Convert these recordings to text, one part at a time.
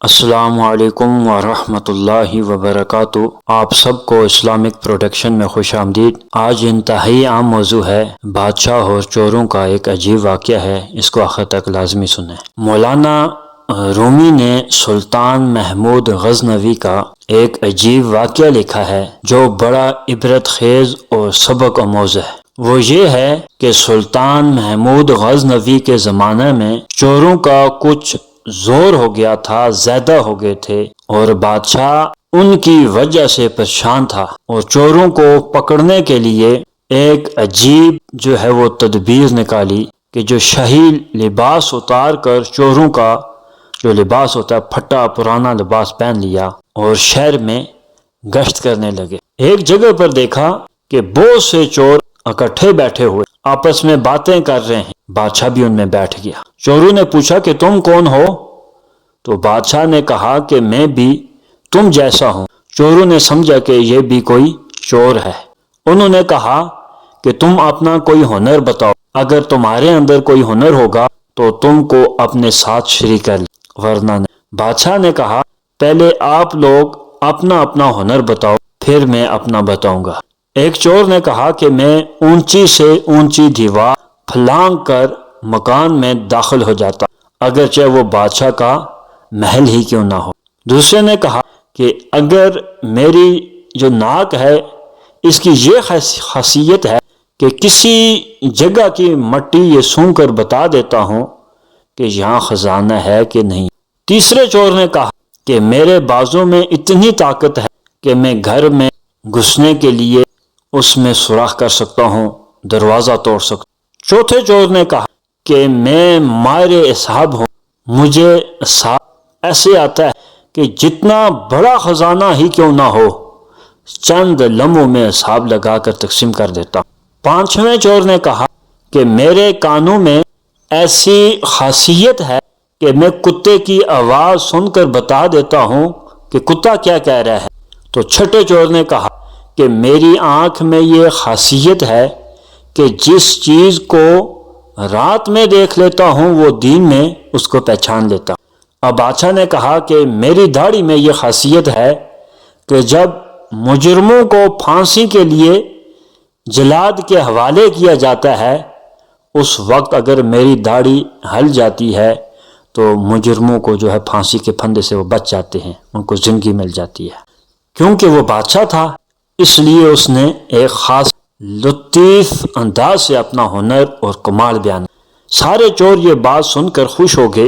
السلام علیکم ورحمۃ اللہ وبرکاتہ۔ آپ سب کو اسلامک پروٹیکشن میں خوش آمدید۔ آج انتہائی عام موضوع ہے، بادشاہ اور چوروں کا ایک عجیب واقعہ ہے، اس کو آخر تک لازمی سنیں۔ مولانا رومی نے سلطان محمود غزنوی کا ایک عجیب واقعہ لکھا ہے جو بڑا عبرت خیز اور سبق آموز ہے۔ وہ یہ ہے کہ سلطان محمود غزنوی کے زمانے میں چوروں کا کچھ زور ہو گیا تھا، زیادہ ہو گئے تھے، اور بادشاہ ان کی وجہ سے پریشان تھا، اور چوروں کو پکڑنے کے لیے ایک عجیب جو ہے وہ تدبیر نکالی کہ جو شاہی لباس اتار کر چوروں کا جو لباس ہوتا ہے پھٹا پرانا لباس پہن لیا اور شہر میں گشت کرنے لگے۔ ایک جگہ پر دیکھا کہ بہت سے چور اکٹھے بیٹھے ہوئے آپس میں باتیں کر رہے ہیں، بادشاہ بھی ان میں بیٹھ گیا۔ چوروں نے پوچھا کہ تم کون ہو؟ تو بادشاہ نے کہا کہ میں بھی تم جیسا ہوں۔ چوروں نے سمجھا کہ یہ بھی کوئی چور ہے۔ انہوں نے کہا کہ تم اپنا کوئی ہنر بتاؤ، اگر تمہارے اندر کوئی ہنر ہوگا تو تم کو اپنے ساتھ شریک کر لیں، ورنہ نہیں۔ بادشاہ نے کہا پہلے آپ لوگ اپنا اپنا ہنر بتاؤ، پھر میں اپنا بتاؤں گا۔ ایک چور نے کہا کہ میں اونچی سے اونچی دیوار پھلانگ کر مکان میں داخل ہو جاتا، اگرچہ وہ بادشاہ کا محل ہی کیوں نہ ہو۔ دوسرے نے کہا کہ اگر میری جو ناک ہے اس کی یہ خاصیت ہے کہ کسی جگہ کی مٹی یہ سونگھ کر بتا دیتا ہوں کہ یہاں خزانہ ہے کہ نہیں۔ تیسرے چور نے کہا کہ میرے بازوں میں اتنی طاقت ہے کہ میں گھر میں گھسنے کے لیے اس میں سوراخ کر سکتا ہوں، دروازہ توڑ سکتا ہوں۔ چوتھے چور نے کہا کہ میں ماہر حساب ہوں، مجھے حساب ایسے آتا ہے کہ جتنا بڑا خزانہ ہی کیوں نہ ہو چند لمحوں میں حساب لگا کر تقسیم کر دیتا ہوں۔ پانچویں چور نے کہا کہ میرے کانوں میں ایسی خاصیت ہے کہ میں کتے کی آواز سن کر بتا دیتا ہوں کہ کتا کیا کہہ رہا ہے۔ تو چھٹے چور نے کہا کہ میری آنکھ میں یہ خاصیت ہے کہ جس چیز کو رات میں دیکھ لیتا ہوں وہ دن میں اس کو پہچان لیتا ہوں۔ اب بادشاہ نے کہا کہ میری داڑھی میں یہ خاصیت ہے کہ جب مجرموں کو پھانسی کے لیے جلاد کے حوالے کیا جاتا ہے اس وقت اگر میری داڑھی ہل جاتی ہے تو مجرموں کو جو ہے پھانسی کے پھندے سے وہ بچ جاتے ہیں، ان کو زندگی مل جاتی ہے۔ کیونکہ وہ بادشاہ تھا اس لیے اس نے ایک خاص لطیف انداز سے اپنا ہنر اور کمال بیان۔ سارے چور یہ بات سن کر خوش ہو گئے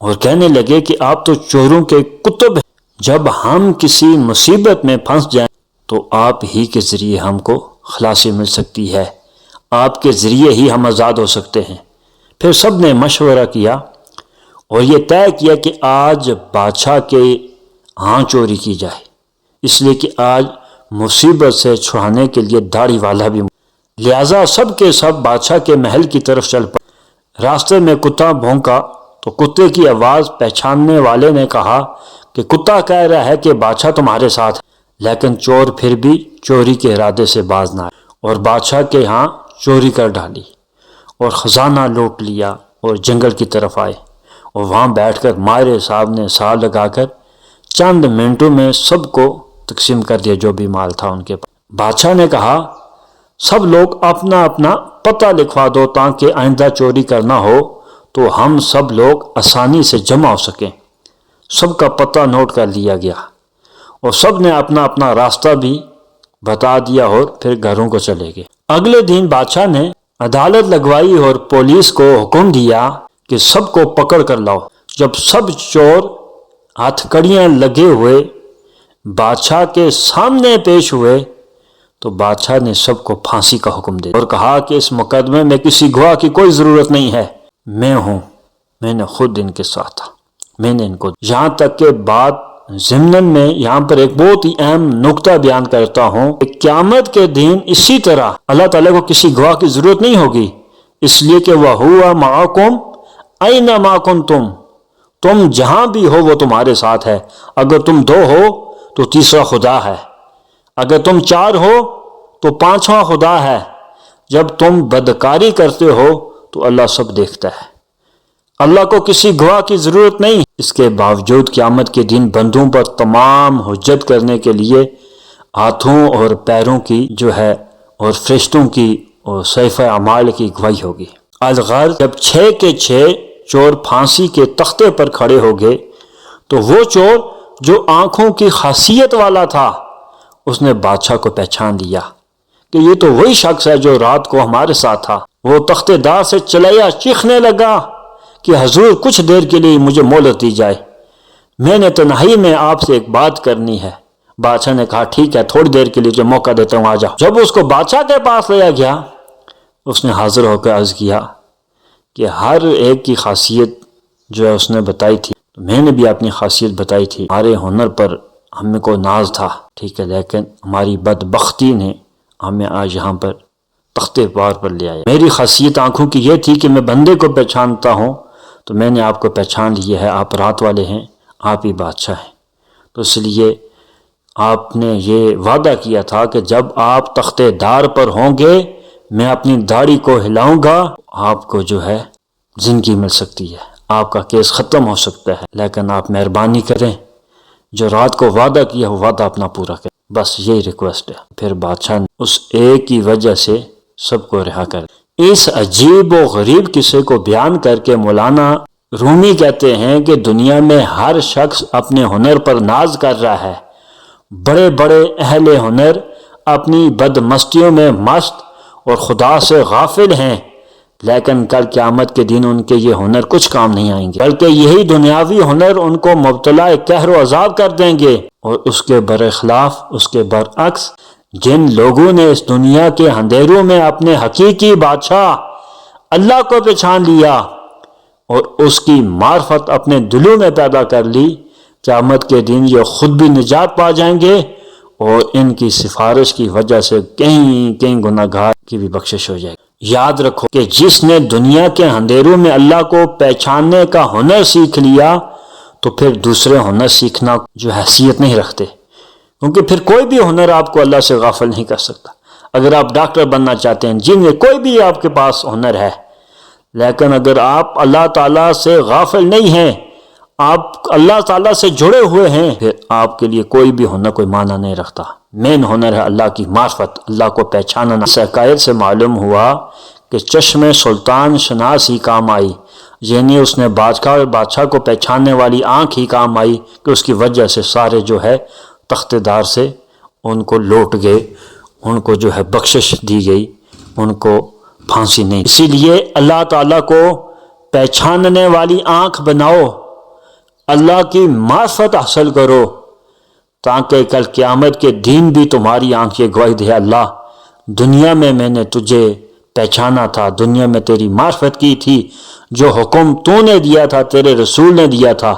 اور کہنے لگے کہ آپ تو چوروں کے کتب ہیں، جب ہم کسی مصیبت میں پھنس جائیں تو آپ ہی کے ذریعے ہم کو خلاصی مل سکتی ہے، آپ کے ذریعے ہی ہم آزاد ہو سکتے ہیں۔ پھر سب نے مشورہ کیا اور یہ طے کیا کہ آج بادشاہ کے ہاں چوری کی جائے، اس لیے کہ آج مصیبت سے چھڑانے کے لیے داڑھی والا بھی، لہذا سب کے سب بادشاہ کے محل کی طرف چل پڑے۔ راستے میں کتا بھونکا تو کتے کی آواز پہچاننے والے نے کہا کہ کتا کہہ رہا ہے کہ بادشاہ تمہارے ساتھ ہے، لیکن چور پھر بھی چوری کے ارادے سے باز نہ آئے اور بادشاہ کے ہاں چوری کر ڈالی اور خزانہ لوٹ لیا اور جنگل کی طرف آئے اور وہاں بیٹھ کر ماہر صاحب نے حساب لگا کر چند منٹوں میں سب کو تقسیم کر دیا جو بھی مال تھا ان کے پاس۔ بادشاہ نے کہا سب لوگ اپنا اپنا پتہ لکھوا دو تاکہ آئندہ چوری کرنا ہو تو ہم سب لوگ آسانی سے جمع ہو سکیں۔ سب کا پتہ نوٹ کر لیا گیا اور سب نے اپنا اپنا راستہ بھی بتا دیا اور پھر گھروں کو چلے گئے۔ اگلے دن بادشاہ نے عدالت لگوائی اور پولیس کو حکم دیا کہ سب کو پکڑ کر لاؤ۔ جب سب چور ہتھ کڑیاں لگے ہوئے بادشاہ کے سامنے پیش ہوئے تو بادشاہ نے سب کو پھانسی کا حکم دیا اور کہا کہ اس مقدمے میں کسی گواہ کی کوئی ضرورت نہیں ہے، میں ہوں، میں نے خود ان کے ساتھ تھا، میں نے ان کو۔ یہاں تک کہ بات ضمن میں یہاں پر ایک بہت ہی اہم نقطہ بیان کرتا ہوں کہ قیامت کے دن اسی طرح اللہ تعالیٰ کو کسی گواہ کی ضرورت نہیں ہوگی، اس لیے کہ وَهُوَ مَعَكُمْ أَيْنَمَا كُنْتُمْ، تم جہاں بھی ہو وہ تمہارے ساتھ ہے۔ اگر تم دو ہو تو تیسرا خدا ہے، اگر تم چار ہو تو پانچواں خدا ہے، جب تم بدکاری کرتے ہو تو اللہ سب دیکھتا ہے۔ اللہ کو کسی گواہ کی ضرورت نہیں۔ اس کے باوجود قیامت کے دن بندوں پر تمام حجت کرنے کے لیے ہاتھوں اور پیروں کی جو ہے اور فرشتوں کی اور صحیفہ اعمال کی گواہی ہوگی۔ الغرض جب 6 کے 6 چور پھانسی کے تختے پر کھڑے ہو گئے تو وہ چور جو آنکھوں کی خاصیت والا تھا اس نے بادشاہ کو پہچان لیا کہ یہ تو وہی شخص ہے جو رات کو ہمارے ساتھ تھا۔ وہ تختے دار سے چلایا، چیخنے لگا کہ حضور کچھ دیر کے لیے مجھے مہلت دی جائے، میں نے تنہائی میں آپ سے ایک بات کرنی ہے۔ بادشاہ نے کہا ٹھیک ہے، تھوڑی دیر کے لیے جو موقع دیتا ہوں آ جاؤ۔ جب اس کو بادشاہ کے پاس لیا گیا اس نے حاضر ہو کر عرض کیا کہ ہر ایک کی خاصیت جو ہے اس نے بتائی تھی، میں نے بھی اپنی خاصیت بتائی تھی، ہمارے ہنر پر ہمیں کو ناز تھا، ٹھیک ہے، لیکن ہماری بدبختی نے ہمیں آج یہاں پر تختے پار پر لے آیا۔ میری خاصیت آنکھوں کی یہ تھی کہ میں بندے کو پہچانتا ہوں، تو میں نے آپ کو پہچان لیا ہے، آپ رات والے ہیں، آپ ہی بادشاہ ہیں۔ تو اس لیے آپ نے یہ وعدہ کیا تھا کہ جب آپ تختے دار پر ہوں گے میں اپنی داڑھی کو ہلاؤں گا، آپ کو جو ہے زندگی مل سکتی ہے، آپ کا کیس ختم ہو سکتا ہے، لیکن آپ مہربانی کریں، جو رات کو وعدہ کیا وہ وعدہ اپنا پورا کریں، بس یہی ریکویسٹ ہے۔ پھر بادشاہ نے اس ایک کی وجہ سے سب کو رہا کر دیا۔ اس عجیب و غریب قصے کو بیان کر کے مولانا رومی کہتے ہیں کہ دنیا میں ہر شخص اپنے ہنر پر ناز کر رہا ہے، بڑے بڑے اہل ہنر اپنی بدمستیوں میں مست اور خدا سے غافل ہیں، لیکن کل قیامت کے دن ان کے یہ ہنر کچھ کام نہیں آئیں گے، بلکہ یہی دنیاوی ہنر ان کو مبتلا قہر و عذاب کر دیں گے۔ اور اس کے برخلاف، اس کے برعکس، جن لوگوں نے اس دنیا کے اندھیروں میں اپنے حقیقی بادشاہ اللہ کو پہچان لیا اور اس کی معرفت اپنے دلوں میں پیدا کر لی، قیامت کے دن یہ خود بھی نجات پا جائیں گے اور ان کی سفارش کی وجہ سے کہیں گناہگار کی بھی بخشش ہو جائے گی۔ یاد رکھو کہ جس نے دنیا کے اندھیروں میں اللہ کو پہچاننے کا ہنر سیکھ لیا تو پھر دوسرے ہنر سیکھنا جو حیثیت نہیں رکھتے، کیونکہ پھر کوئی بھی ہنر آپ کو اللہ سے غافل نہیں کر سکتا۔ اگر آپ ڈاکٹر بننا چاہتے ہیں، جن میں کوئی بھی آپ کے پاس ہنر ہے، لیکن اگر آپ اللہ تعالیٰ سے غافل نہیں ہیں، آپ اللہ تعالیٰ سے جڑے ہوئے ہیں، پھر آپ کے لیے کوئی بھی ہنر کوئی معنی نہیں رکھتا۔ مین ہنر ہے اللہ کی معرفت، اللہ کو پہچاننا۔ اس حکایت سے معلوم ہوا کہ چشم سلطان شناس ہی کام آئی، یعنی اس نے بادشاہ کو پہچاننے والی آنکھ ہی کام آئی کہ اس کی وجہ سے سارے جو ہے تختے دار سے ان کو لوٹ گئے، ان کو جو ہے بخشش دی گئی، ان کو پھانسی نہیں۔ اسی لیے اللہ تعالیٰ کو پہچاننے والی آنکھ بناؤ، اللہ کی معرفت حاصل کرو، تاکہ کل قیامت کے دن بھی تمہاری آنکھ یہ گواہی دے، اللہ دنیا میں نے تجھے پہچانا تھا، دنیا میں تیری معرفت کی تھی، جو حکم تو نے دیا تھا، تیرے رسول نے دیا تھا،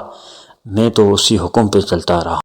میں تو اسی حکم پہ چلتا رہا۔